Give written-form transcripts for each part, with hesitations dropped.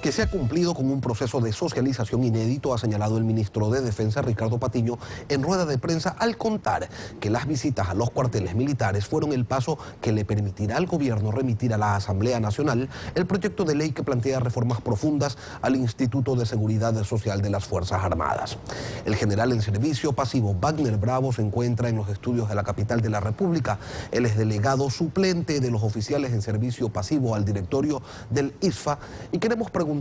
que se ha cumplido con un proceso de socialización inédito, ha señalado el ministro de Defensa, Ricardo Patiño, en rueda de prensa al contar que las visitas a los cuarteles militares fueron el paso que le permitirá al gobierno remitir a la Asamblea Nacional el proyecto de ley que plantea reformas profundas al Instituto de Seguridad Social de las Fuerzas Armadas. El general en servicio pasivo Wagner Bravo se encuentra en los estudios de la capital de la República. Él es delegado suplente de los oficiales en servicio pasivo al directorio del ISFA y queremos preguntarle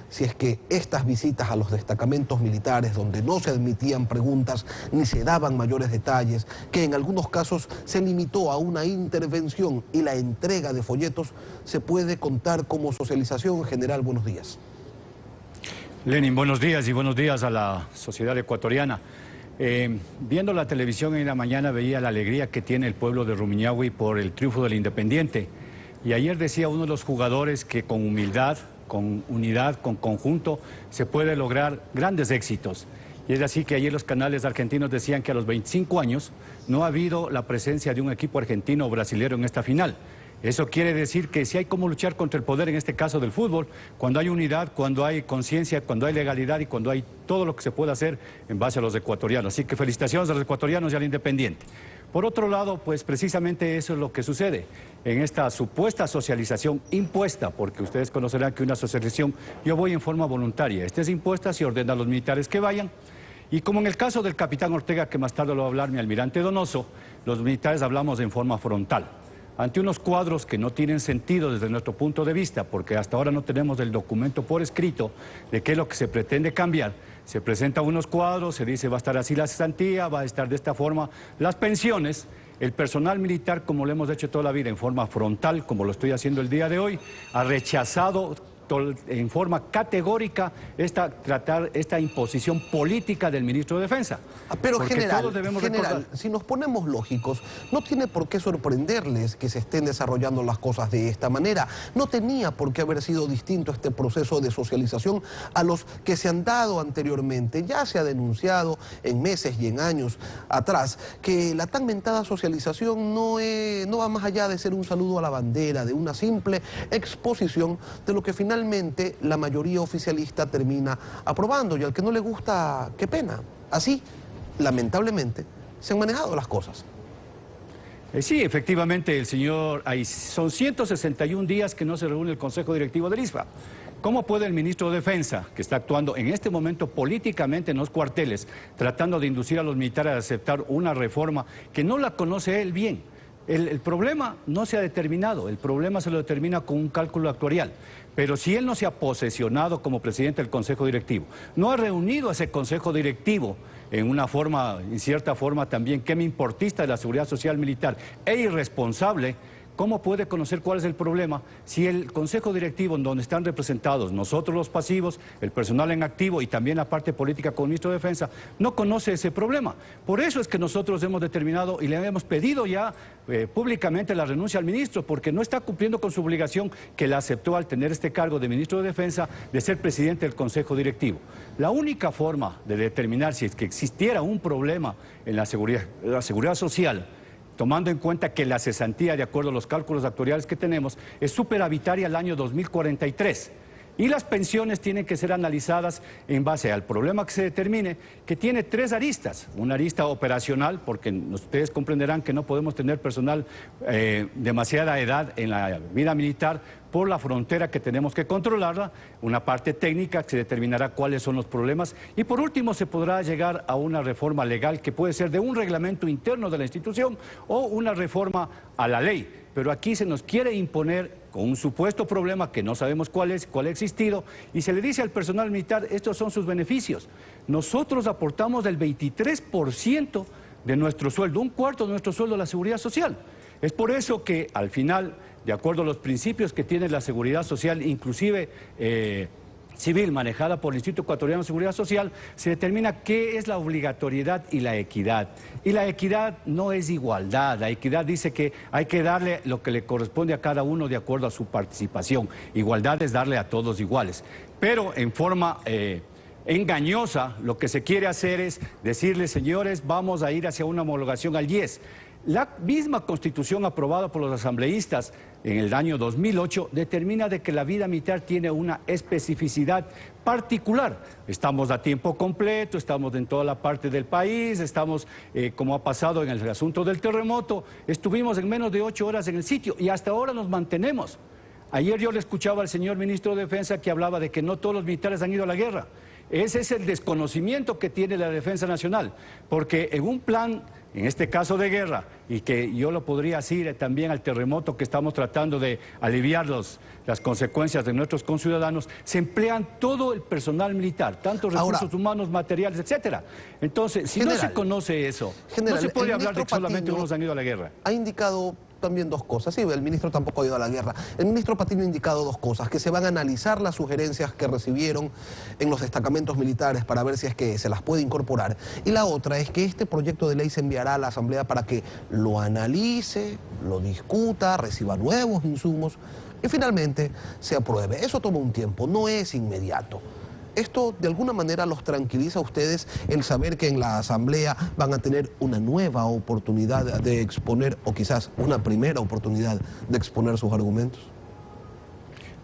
si es que estas visitas a los destacamentos militares donde no se admitían preguntas ni se daban mayores detalles, que en algunos casos se limitó a una intervención y la entrega de folletos, se puede contar como socialización. General, buenos días. Lenin, buenos días y buenos días a la sociedad ecuatoriana. Viendo la televisión en la mañana veía la alegría que tiene el pueblo de Rumiñahui por el triunfo del Independiente. Y ayer decía uno de los jugadores que con humildad, con unidad, con conjunto, se puede lograr grandes éxitos. Y es así que ayer los canales argentinos decían que a los 25 años no ha habido la presencia de un equipo argentino o brasilero en esta final. Eso quiere decir que si hay como luchar contra el poder, en este caso del fútbol, cuando hay unidad, cuando hay conciencia, cuando hay legalidad y cuando hay todo lo que se puede hacer en base a los ecuatorianos. Así que felicitaciones a los ecuatorianos y al Independiente. Por otro lado, pues precisamente eso es lo que sucede en esta supuesta socialización impuesta, porque ustedes conocerán que una socialización yo voy en forma voluntaria. Esta es impuesta, se ordena a los militares que vayan. Y como en el caso del capitán Ortega, que más tarde lo va a hablar mi almirante Donoso, los militares hablamos en forma frontal. Ante unos cuadros que no tienen sentido desde nuestro punto de vista, porque hasta ahora no tenemos el documento por escrito de qué es lo que se pretende cambiar, se presentan unos cuadros, se dice va a estar así la cesantía, va a estar de esta forma las pensiones. El personal militar, como lo hemos hecho toda la vida, en forma frontal, como lo estoy haciendo el día de hoy, ha rechazado en forma categórica esta imposición política del ministro de Defensa. Pero general, si nos ponemos lógicos, no tiene por qué sorprenderles que se estén desarrollando las cosas de esta manera. No tenía por qué haber sido distinto este proceso de socialización a los que se han dado anteriormente. Ya se ha denunciado en meses y en años atrás que la tan mentada socialización no va más allá de ser un saludo a la bandera, de una simple exposición de lo que finalmente la mayoría oficialista termina aprobando, y al que no le gusta, qué pena. Así, lamentablemente, se han manejado las cosas. Sí, efectivamente, son 161 días que no se reúne el Consejo Directivo del ISFA. ¿Cómo puede el ministro de Defensa, que está actuando en este momento políticamente en los cuarteles, tratando de inducir a los militares a aceptar una reforma que no la conoce él bien? El problema no se ha determinado, el problema se lo determina con un cálculo actuarial. Pero si él no se ha posesionado como presidente del Consejo Directivo, no ha reunido a ese Consejo Directivo en cierta forma también quema-importista de la Seguridad Social Militar e irresponsable, ¿cómo puede conocer cuál es el problema si el Consejo Directivo, en donde están representados nosotros los pasivos, el personal en activo y también la parte política con el ministro de Defensa, no conoce ese problema? Por eso es que nosotros hemos determinado y le hemos pedido ya públicamente la renuncia al ministro, porque no está cumpliendo con su obligación que la aceptó al tener este cargo de ministro de Defensa, de ser presidente del Consejo Directivo. La única forma de determinar si es que existiera un problema en la seguridad social, tomando en cuenta que la cesantía, de acuerdo a los cálculos actuariales que tenemos, es superavitaria al año 2043. Y las pensiones tienen que ser analizadas en base al problema que se determine, que tiene tres aristas. Una arista operacional, porque ustedes comprenderán que no podemos tener personal demasiada edad en la vida militar por la frontera que tenemos que controlarla. Una parte técnica que se determinará cuáles son los problemas. Y por último se podrá llegar a una reforma legal que puede ser de un reglamento interno de la institución o una reforma a la ley. Pero aquí se nos quiere imponer con un supuesto problema que no sabemos cuál ha existido, y se le dice al personal militar, estos son sus beneficios. Nosotros aportamos el 23% de nuestro sueldo, un cuarto de nuestro sueldo a la seguridad social. Es por eso que al final, de acuerdo a los principios que tiene la seguridad social, inclusive civil manejada por el Instituto Ecuatoriano de Seguridad Social, se determina qué es la obligatoriedad y la equidad. Y la equidad no es igualdad, la equidad dice que hay que darle lo que le corresponde a cada uno de acuerdo a su participación. Igualdad es darle a todos iguales. Pero en forma engañosa, lo que se quiere hacer es decirles, señores, vamos a ir hacia una homologación al IES. La misma Constitución aprobada por los asambleístas en el año 2008 determina de que la vida militar tiene una especificidad particular. Estamos a tiempo completo, estamos en toda la parte del país, estamos, como ha pasado en el asunto del terremoto, estuvimos en menos de 8 horas en el sitio y hasta ahora nos mantenemos. Ayer yo le escuchaba al señor ministro de Defensa que hablaba de que no todos los militares han ido a la guerra. Ese es el desconocimiento que tiene la Defensa Nacional, porque en un plan, en este caso de guerra, y que yo lo podría decir también al terremoto que estamos tratando de aliviar las consecuencias de nuestros conciudadanos, se emplean todo el personal militar, tanto recursos humanos, materiales, etcétera. Entonces, si no se conoce eso, no se puede hablar de que solamente unos han ido a la guerra. Ha indicado también dos cosas. Sí, el ministro tampoco ha ido a la guerra. El ministro Patiño ha indicado dos cosas: que se van a analizar las sugerencias que recibieron en los destacamentos militares para ver si es que se las puede incorporar. Y la otra es que este proyecto de ley se enviará a la Asamblea para que lo analice, lo discuta, reciba nuevos insumos y finalmente se apruebe. Eso toma un tiempo, no es inmediato. ¿Esto de alguna manera los tranquiliza a ustedes, el saber que en la Asamblea van a tener una nueva oportunidad de exponer, o quizás una primera oportunidad de exponer sus argumentos?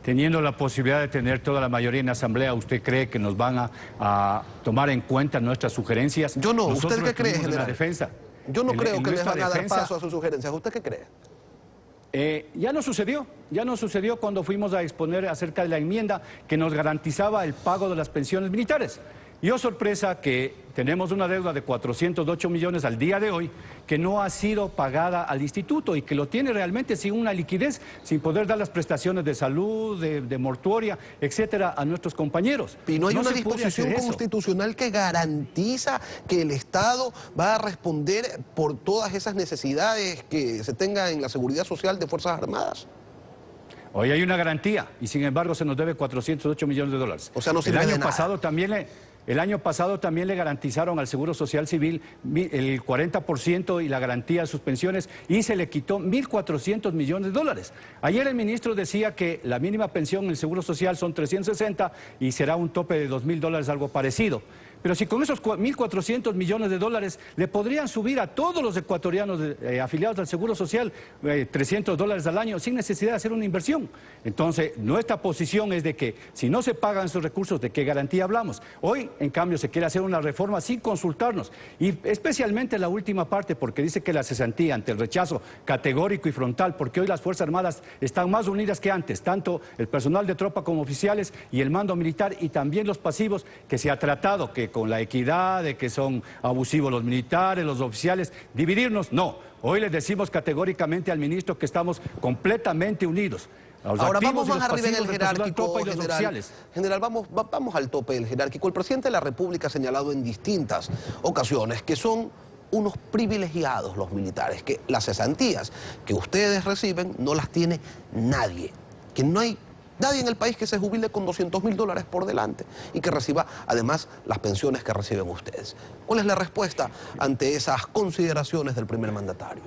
Teniendo la posibilidad de tener toda la mayoría en la Asamblea, ¿usted cree que nos van a tomar en cuenta nuestras sugerencias? Yo no. Nosotros ¿Usted qué cree, general? Defensa. Yo no creo que les van a dar paso a sus sugerencias. ¿Usted qué cree? Ya no sucedió cuando fuimos a exponer acerca de la enmienda que nos garantizaba el pago de las pensiones militares. Y oh sorpresa que tenemos una deuda de 408 millones al día de hoy que no ha sido pagada al instituto y que lo tiene realmente sin una liquidez, sin poder dar las prestaciones de salud, de mortuoria, etcétera, a nuestros compañeros. Y no hay una disposición constitucional que garantiza que el Estado va a responder por todas esas necesidades que se tengan en la seguridad social de Fuerzas Armadas. Hoy hay una garantía y sin embargo se nos debe 408 millones de dólares. O sea, no sirve de nada. El año pasado también le garantizaron al Seguro Social Civil el 40% y la garantía de sus pensiones y se le quitó 1.400 millones de dólares. Ayer el ministro decía que la mínima pensión en el Seguro Social son 360 y será un tope de 2.000 dólares, algo parecido. Pero si con esos 1.400 millones de dólares le podrían subir a todos los ecuatorianos afiliados al Seguro Social 300 dólares al año sin necesidad de hacer una inversión. Entonces, nuestra posición es de que si no se pagan esos recursos, ¿de qué garantía hablamos? Hoy, en cambio, se quiere hacer una reforma sin consultarnos. Y especialmente la última parte, porque dice que la cesantía ante el rechazo categórico y frontal, porque hoy las Fuerzas Armadas están más unidas que antes, tanto el personal de tropa como oficiales y el mando militar y también los pasivos, que se ha tratado que con la equidad, de que son abusivos los militares, los oficiales, dividirnos, no. Hoy les decimos categóricamente al ministro que estamos completamente unidos. Ahora vamos más arriba en el jerárquico, general, vamos al tope del jerárquico. El presidente de la República ha señalado en distintas ocasiones que son unos privilegiados los militares, que las cesantías que ustedes reciben no las tiene nadie, que no hay nadie en el país que se jubile con 200.000 dólares por delante y que reciba además las pensiones que reciben ustedes. ¿Cuál es la respuesta ante esas consideraciones del primer mandatario?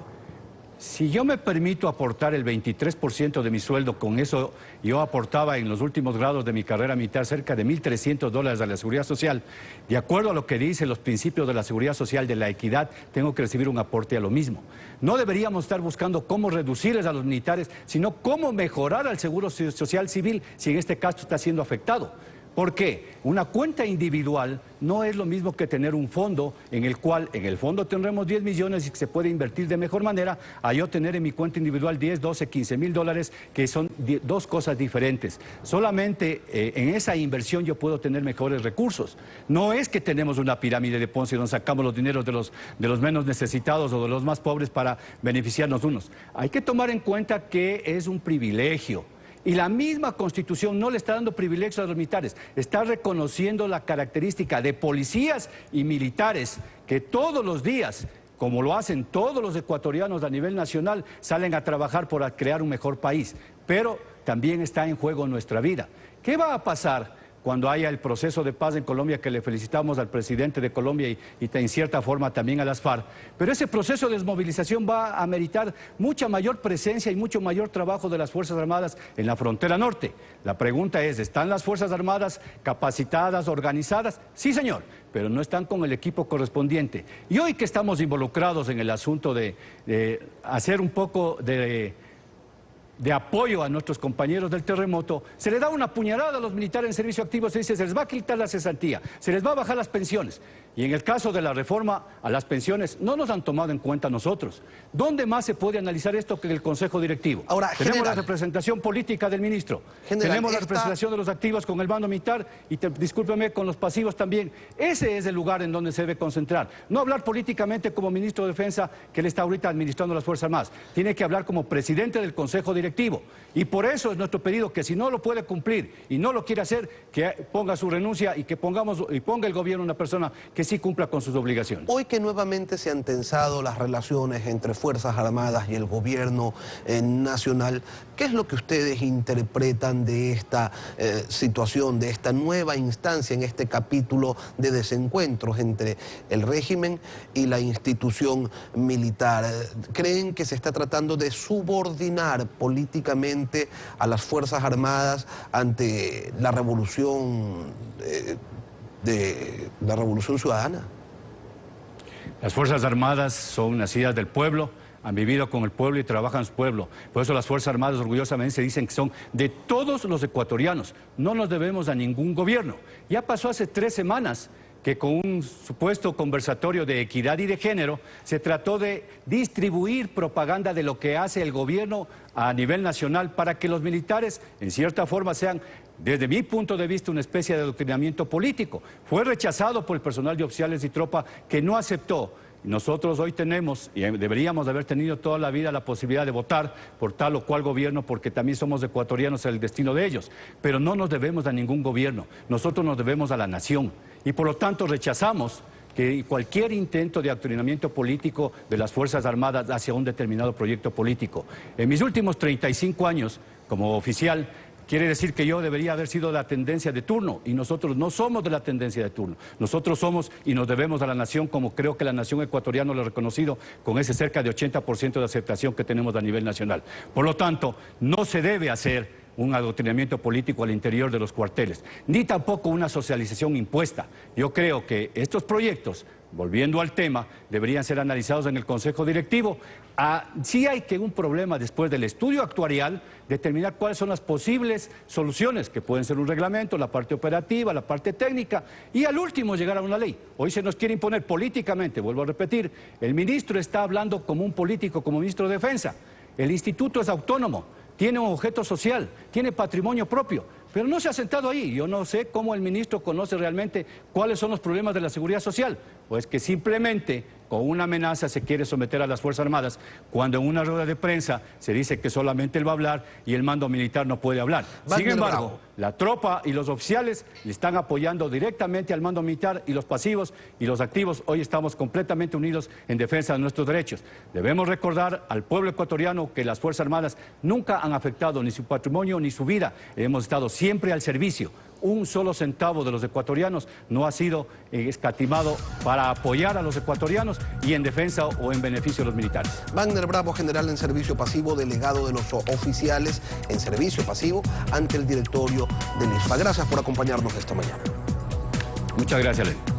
Si yo me permito aportar el 23% de mi sueldo, con eso yo aportaba en los últimos grados de mi carrera militar cerca de 1.300 dólares a la Seguridad Social. De acuerdo a lo que dicen los principios de la Seguridad Social, de la equidad, tengo que recibir un aporte a lo mismo. No deberíamos estar buscando cómo reducirles a los militares, sino cómo mejorar al Seguro Social Civil si en este caso está siendo afectado. ¿Por qué? Una cuenta individual no es lo mismo que tener un fondo en el cual en el fondo tendremos 10 millones y que se puede invertir de mejor manera a yo tener en mi cuenta individual 10, 12, 15.000 dólares, que son dos cosas diferentes. Solamente en esa inversión yo puedo tener mejores recursos. No es que tenemos una pirámide de Ponzi donde sacamos los dineros de los menos necesitados o de los más pobres para beneficiarnos unos. Hay que tomar en cuenta que es un privilegio. Y la misma Constitución no le está dando privilegios a los militares, está reconociendo la característica de policías y militares que todos los días, como lo hacen todos los ecuatorianos a nivel nacional, salen a trabajar por crear un mejor país. Pero también está en juego nuestra vida. ¿Qué va a pasar cuando haya el proceso de paz en Colombia, que le felicitamos al presidente de Colombia y en cierta forma también a las FARC. Pero ese proceso de desmovilización va a meritar mucha mayor presencia y mucho mayor trabajo de las Fuerzas Armadas en la frontera norte. La pregunta es, ¿están las Fuerzas Armadas capacitadas, organizadas? Sí, señor, pero no están con el equipo correspondiente. Y hoy que estamos involucrados en el asunto de hacer un poco de apoyo a nuestros compañeros del terremoto, se le da una puñalada a los militares en servicio activo, se dice, se les va a quitar la cesantía, se les va a bajar las pensiones. Y en el caso de la reforma a las pensiones, no nos han tomado en cuenta nosotros. ¿Dónde más se puede analizar esto que en el Consejo Directivo? Ahora, tenemos la representación política del ministro, tenemos la representación de los activos con el mando militar y, discúlpeme, con los pasivos también. Ese es el lugar en donde se debe concentrar. No hablar políticamente como ministro de Defensa, que él está ahorita administrando las Fuerzas Armadas. Tiene que hablar como presidente del Consejo Directivo. Y por eso es nuestro pedido que si no lo puede cumplir y no lo quiere hacer, que ponga su renuncia y que ponga el gobierno una persona que sí cumpla con sus obligaciones. Hoy que nuevamente se han tensado las relaciones entre Fuerzas Armadas y el gobierno nacional, ¿qué es lo que ustedes interpretan de esta situación, de esta nueva instancia en este capítulo de desencuentros entre el régimen y la institución militar? ¿Creen que se está tratando de subordinar políticamente a las Fuerzas Armadas ante la revolución la revolución ciudadana? Las Fuerzas Armadas son nacidas del pueblo, han vivido con el pueblo y trabajan en su pueblo. Por eso las Fuerzas Armadas orgullosamente se dicen que son de todos los ecuatorianos. No nos debemos a ningún gobierno. Ya pasó hace 3 semanas que con un supuesto conversatorio de equidad y de género se trató de distribuir propaganda de lo que hace el gobierno a nivel nacional para que los militares en cierta forma sean, desde mi punto de vista, una especie de adoctrinamiento político. Fue rechazado por el personal de oficiales y tropa que no aceptó. Nosotros hoy tenemos, y deberíamos de haber tenido toda la vida, la posibilidad de votar por tal o cual gobierno, porque también somos ecuatorianos, el destino de ellos. Pero no nos debemos a ningún gobierno, nosotros nos debemos a la nación. Y por lo tanto rechazamos que cualquier intento de adoctrinamiento político de las Fuerzas Armadas hacia un determinado proyecto político. En mis últimos 35 años como oficial, quiere decir que yo debería haber sido la tendencia de turno, y nosotros no somos de la tendencia de turno. Nosotros somos y nos debemos a la nación, como creo que la nación ecuatoriana lo ha reconocido con ese cerca de 80% de aceptación que tenemos a nivel nacional. Por lo tanto, no se debe hacer un adoctrinamiento político al interior de los cuarteles, ni tampoco una socialización impuesta. Yo creo que estos proyectos, volviendo al tema, deberían ser analizados en el Consejo Directivo. Sí hay que un problema después del estudio actuarial, determinar cuáles son las posibles soluciones, que pueden ser un reglamento, la parte operativa, la parte técnica, y al último llegar a una ley. Hoy se nos quiere imponer políticamente, vuelvo a repetir, el ministro está hablando como un político, como ministro de Defensa. El instituto es autónomo, tiene un objeto social, tiene patrimonio propio, pero no se ha sentado ahí. Yo no sé cómo el ministro conoce realmente cuáles son los problemas de la seguridad social. Pues que simplemente con una amenaza se quiere someter a las Fuerzas Armadas, cuando en una rueda de prensa se dice que solamente él va a hablar y el mando militar no puede hablar. Sin embargo, la tropa y los oficiales le están apoyando directamente al mando militar, y los pasivos y los activos hoy estamos completamente unidos en defensa de nuestros derechos. Debemos recordar al pueblo ecuatoriano que las Fuerzas Armadas nunca han afectado ni su patrimonio ni su vida. Hemos estado siempre al servicio. Un solo centavo de los ecuatorianos no ha sido escatimado para apoyar a los ecuatorianos y en defensa o en beneficio de los militares. Wagner Bravo, general en servicio pasivo, delegado de los oficiales en servicio pasivo ante el directorio del ISFA. Gracias por acompañarnos esta mañana. Muchas gracias, Len.